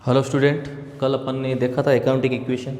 Hello student, कल अपन ने देखा था अकाउंटिंग इक्वेशन।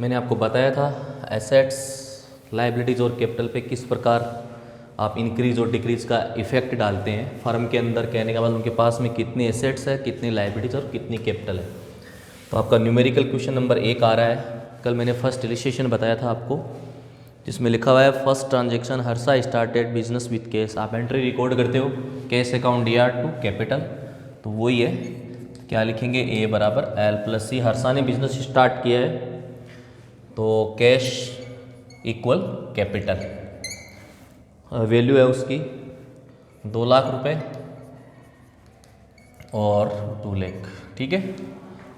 मैंने आपको बताया था एसेट्स, लायबिलिटीज़ और कैपिटल पे किस प्रकार आप इंक्रीज और डिक्रीज का इफेक्ट डालते हैं फर्म के अंदर। कहने का मतलब उनके पास में कितने एसेट्स है, कितनी लायबिलिटीज़ और कितनी कैपिटल है। तो आपका न्यूमेरिकल क्वेश्चन नंबर 1 आ रहा है। कल मैंने फर्स्ट इलिस्ट्रेशन बताया था आपको, जिसमें लिखा हुआ है first transaction Harsha started business with cash. आप एंट्री रिकॉर्ड करते हो cash account D R to capital, तो वही है। क्या लिखेंगे, ए बराबर एल प्लस सी। हर्षा ने बिजनेस स्टार्ट किया है तो कैश इक्वल कैपिटल। वैल्यू है उसकी 2 लाख रुपए और 2 लाख। ठीक है,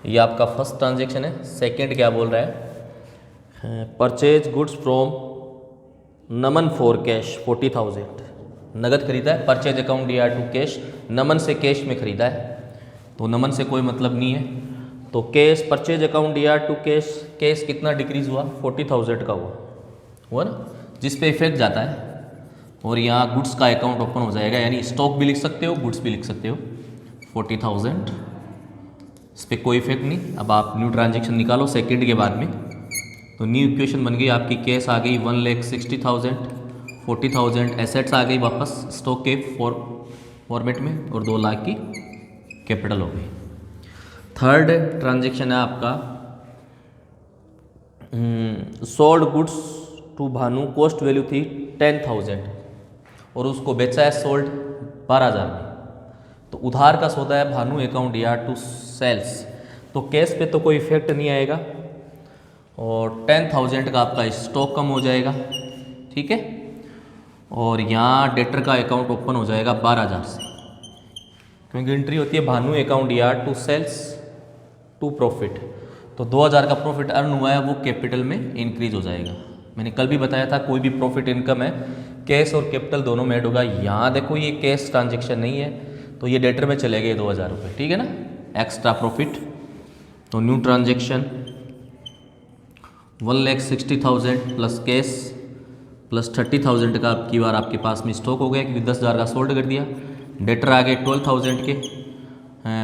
ये आपका फर्स्ट ट्रांजेक्शन है। सेकंड क्या बोल रहा है, purchase goods from Naman for cash 40,000। नगद खरीदा है, purchase account D R to cash, Naman से कैश में खरीदा है, तो नमन से कोई मतलब नहीं है। तो cash purchase account D R to cash, cash कितना डिक्रीज हुआ, 40,000 का हुआ ना, जिस पे इफेक्ट जाता है। और यहाँ गुड्स का अकाउंट ओपन हो जाएगा, यानी स्टॉक भी लिख सकते हो, गुड्स भी लिख सकते हो। 40,000, इस पर कोई इफेक्ट नहीं। अब आप न्यू ट्रांजेक्शन निकालो सेकंड के बाद में, तो न्यू इक्वेशन बन गई आपकी। कैश आ गई 1,60,000, 40,000 एसेट्स आ गई वापस स्टॉक के फॉर्मेट में, और 2 लाख की कैपिटल हो गई। थर्ड ट्रांजेक्शन है आपका, sold goods to Bhanu, cost value थी 10,000 और उसको बेचा है सोल्ड 12,000 में। तो उधार का सौदा है, Bhanu account D R to sales. तो कैश पे तो कोई इफेक्ट नहीं आएगा और 10,000 का आपका स्टॉक कम हो जाएगा। ठीक है, और यहाँ डेटर का अकाउंट ओपन हो जाएगा 12,000 से, क्योंकि एंट्री होती है Bhanu account D R to sales to profit. तो 2,000 का प्रॉफिट अर्न हुआ है, वो कैपिटल में इंक्रीज हो जाएगा। मैंने कल भी बताया था कोई भी प्रॉफिट इनकम है, कैश और कैपिटल दोनों में ऐड होगा। यहाँ देखो ये कैश ट्रांजेक्शन नहीं है, तो ये डेटर में चले गए 2,000 रुपये। ठीक है ना, एक्स्ट्रा प्रॉफिट। तो new transaction 1,60,000 plus cash plus 30,000 का आपकी बार आपके पास में स्टॉक हो गया, क्योंकि 10,000 का सोल्ड कर दिया। डेटर आ गए 12,000 के,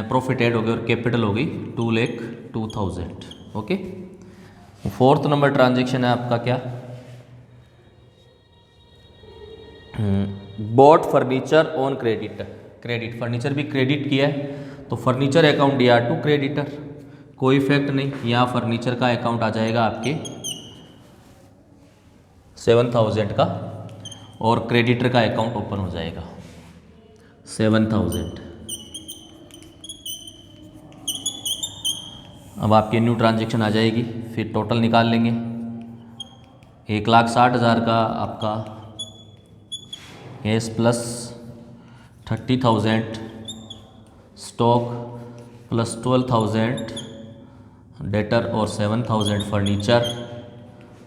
प्रॉफिट ऐड हो गया और कैपिटल हो गई 2,02,000। ओके, फोर्थ नंबर ट्रांजेक्शन है आपका क्या, bought furniture on credit furniture भी क्रेडिट किया है, तो furniture account D R to creditor, कोई इफेक्ट नहीं। यहाँ फर्नीचर का अकाउंट आ जाएगा आपके 7,000 का, और क्रेडिटर का अकाउंट ओपन हो जाएगा 7,000। अब आपकी न्यू ट्रांजेक्शन आ जाएगी, फिर टोटल निकाल लेंगे। 1,60,000 का आपका cash plus 30,000 stock plus 12,000 debtor और 7,000 फर्नीचर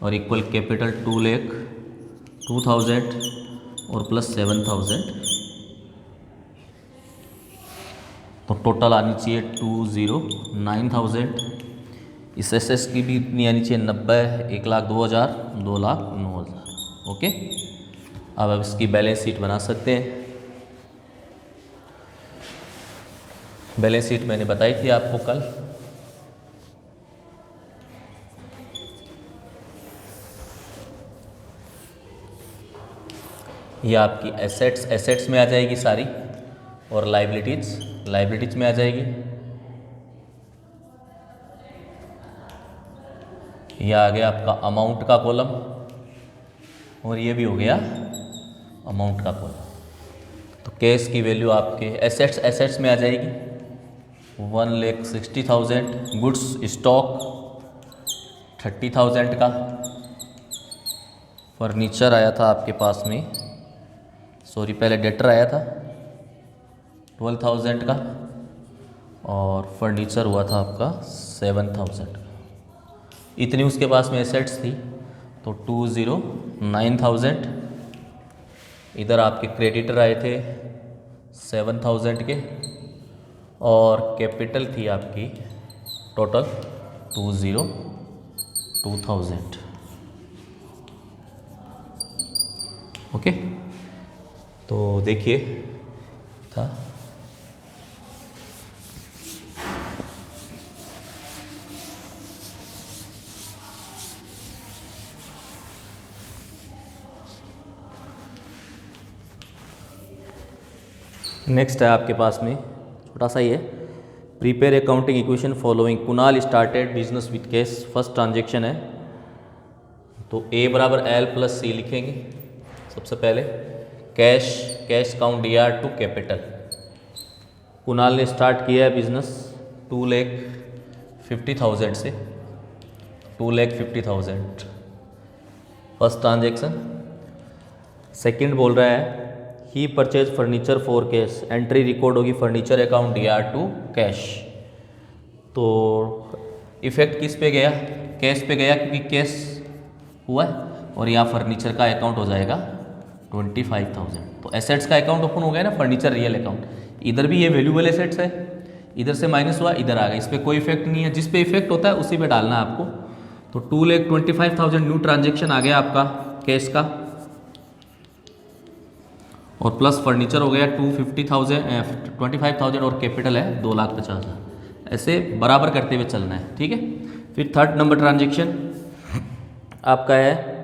और इक्वल कैपिटल 2,02,000 और प्लस 7,000, तो टोटल आनी चाहिए 2,09,000। इस एस की भी इतनी आनी चाहिए 90, 1,02,000, 2,09,000। ओके, अब आप इसकी बैलेंस शीट बना सकते हैं। बैलेंस शीट मैंने बताई थी आपको कल। ये आपकी एसेट्स में आ जाएगी सारी, और लाइबिलिटीज में आ जाएगी। ये आ गया आपका अमाउंट का कॉलम, और ये भी हो गया अमाउंट का कॉलम। तो कैश की वैल्यू आपके एसेट्स में आ जाएगी 1,60,000, गुड्स स्टॉक 30,000 का, फर्नीचर आया था आपके पास में, सॉरी पहले डेटर आया था 12,000 का, और फर्नीचर हुआ था आपका 7,000 का। इतनी उसके पास में एसेट्स थी, तो 2,09,000। इधर आपके क्रेडिटर आए थे 7,000 के, और कैपिटल थी आपकी टोटल 2,02,000। ओके, तो देखिए था नेक्स्ट है आपके पास में, छोटा सा ही है, prepare accounting equation following. Kunal started business with cash, first transaction है, तो A बराबर L प्लस C लिखेंगे। सबसे पहले cash account DR to capital. Kunal ने स्टार्ट किया है बिजनेस 2,50,000 से, 2,50,000 फर्स्ट ट्रांजेक्शन। सेकंड बोल रहा है ही purchase furniture for cash, entry record होगी furniture account DR to cash. तो इफेक्ट किस पे गया, कैश पे गया, क्योंकि कैश हुआ है, और यहाँ फर्नीचर का अकाउंट हो जाएगा 25,000। तो एसेट्स का अकाउंट ओपन हो गया ना, फर्नीचर रियल अकाउंट। इधर भी ये वैल्यूएबल एसेट्स है, इधर से माइनस हुआ, इधर आ गया, इस पर कोई इफेक्ट नहीं है। जिस पे इफेक्ट होता है उसी पे डालना है आपको। तो 2,25,000 न्यू ट्रांजेक्शन आ गया आपका कैश का, और प्लस फर्नीचर हो गया 25,000 और कैपिटल है 2,50,000। ऐसे बराबर करते हुए चलना है, ठीक है। फिर थर्ड नंबर ट्रांजेक्शन आपका है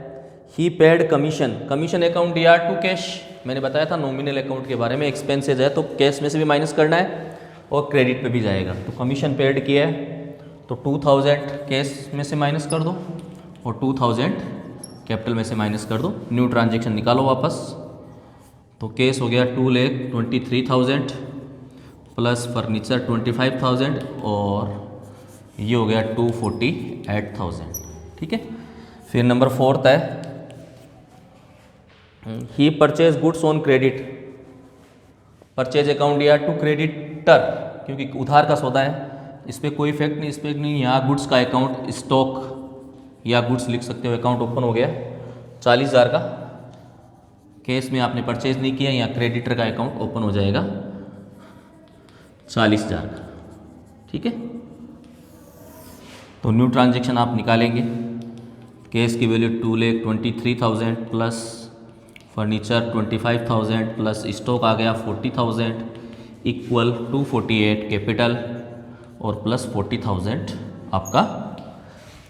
ही paid commission account DR to cash. मैंने बताया था नॉमिनल अकाउंट के बारे में, एक्सपेंसेज है तो कैश में से भी माइनस करना है और क्रेडिट पे भी जाएगा। तो कमीशन पेड किया है तो 2,000 कैश में से माइनस कर दो और 2,000 कैपिटल में से माइनस कर दो। न्यू ट्रांजेक्शन निकालो वापस। तो केस हो गया 2,23,000 प्लस फर्नीचर 25,000 और ये हो गया 2,48,000, ठीक है। फिर नंबर फोर्थ है ही purchase goods on credit, purchase account DR to creditor, क्योंकि उधार का सौदा है, इस पर कोई इफेक्ट नहीं, इस पर नहीं। यहाँ गुड्स का अकाउंट स्टॉक या गुड्स लिख सकते हो, अकाउंट ओपन हो गया 40,000 का। केस में आपने परचेज नहीं किया, यहाँ क्रेडिटर का अकाउंट ओपन हो जाएगा 40,000 का, ठीक है। तो न्यू ट्रांजेक्शन आप निकालेंगे। केस की value 2,23,000 plus furniture 25,000 plus stock आ गया 40,000 इक्वल 248 कैपिटल और प्लस 40,000 आपका,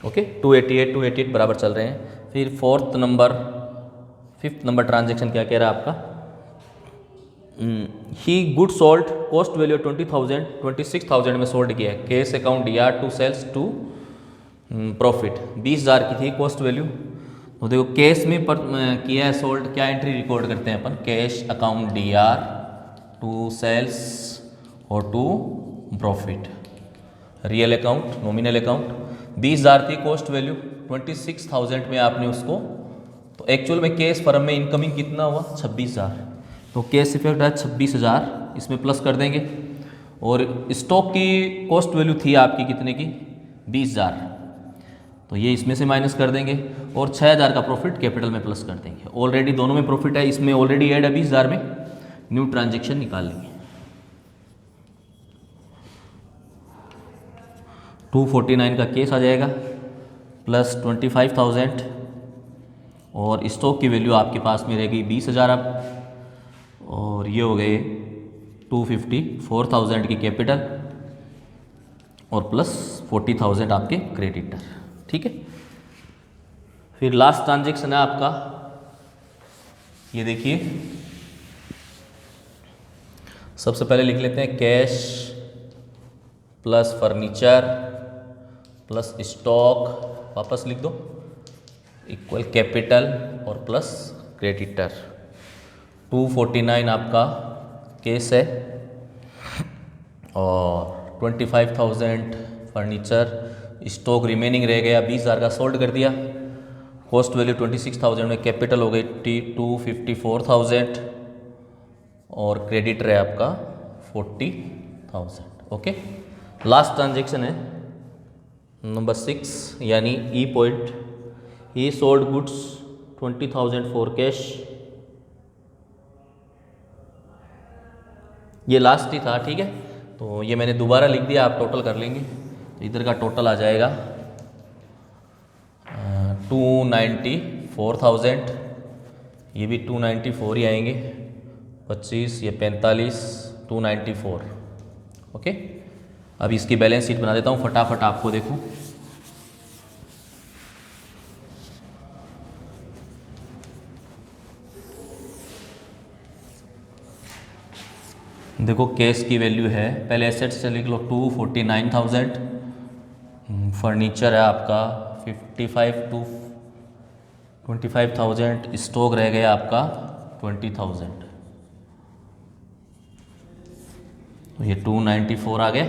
ओके। 288 बराबर चल रहे हैं। फिर फिफ्थ नंबर ट्रांजेक्शन क्या कह रहा है आपका, he good sold cost value 20,000 26,000 में सोल्ड किया है। Cash account DR to sales to profit 20,000 की थी कॉस्ट वैल्यू। तो देखो केस में किया है सोल्ड, क्या एंट्री रिकॉर्ड करते हैं अपन, cash account DR to sales और to profit. Real account nominal account 20,000 थी कॉस्ट वैल्यू, 26,000 में आपने उसको, तो एक्चुअल में केस फर्म में इनकमिंग कितना हुआ 26,000। तो केस इफेक्ट है 26,000, इसमें प्लस कर देंगे। और स्टॉक की कॉस्ट वैल्यू थी आपकी कितने की 20,000, तो ये इसमें से माइनस कर देंगे और 6,000 का प्रॉफिट कैपिटल में प्लस कर देंगे। ऑलरेडी दोनों में प्रॉफिट है, इसमें ऑलरेडी ऐड है 20,000 में। न्यू ट्रांजेक्शन निकाल लेंगे। 249 का केस आ जाएगा प्लस 25,000 और स्टॉक की वैल्यू आपके पास में रहेगी 20,000 अब, और ये हो गए 254,000 की कैपिटल और प्लस 40,000 आपके क्रेडिटर, ठीक है। फिर लास्ट ट्रांजेक्शन है आपका, ये देखिए, सबसे पहले लिख लेते हैं cash plus furniture plus stock, वापस लिख दो, इक्वल कैपिटल और प्लस क्रेडिटर। 249 आपका केस है और 25,000 फर्नीचर, स्टॉक रिमेनिंग रह गया 20,000 का, सोल्ड कर दिया। कॉस्ट वैल्यू 26,000 में कैपिटल हो गई 254,000 और क्रेडिटर है आपका 40,000, ओके। लास्ट ट्रांजेक्शन है नंबर 6, यानी ई point, he sold goods 20,000 for cash. ये लास्ट ही था, ठीक है। तो ये मैंने दोबारा लिख दिया, आप टोटल कर लेंगे। तो इधर का टोटल आ जाएगा 294,000, ये भी 294 ही आएंगे, 25 ये 45, 294, ओके। अब इसकी बैलेंस शीट बना देता हूँ फटाफट, आपको देखो। देखो कैश की वैल्यू है, पहले एसेट्स से लिख लो 249,000, फर्नीचर है आपका 25,000, स्टॉक रह गया आपका 20,000, तो ये 294 आ गया।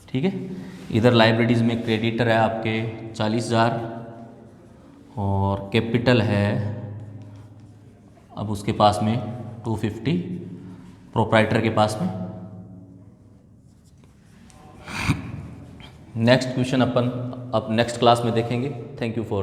ठीक है, इधर लाइब्रेरीज में क्रेडिटर है आपके 40,000 और कैपिटल है अब उसके पास में 250, प्रोप्राइटर के पास में। नेक्स्ट क्वेश्चन अपन अब नेक्स्ट क्लास में देखेंगे। Thank you for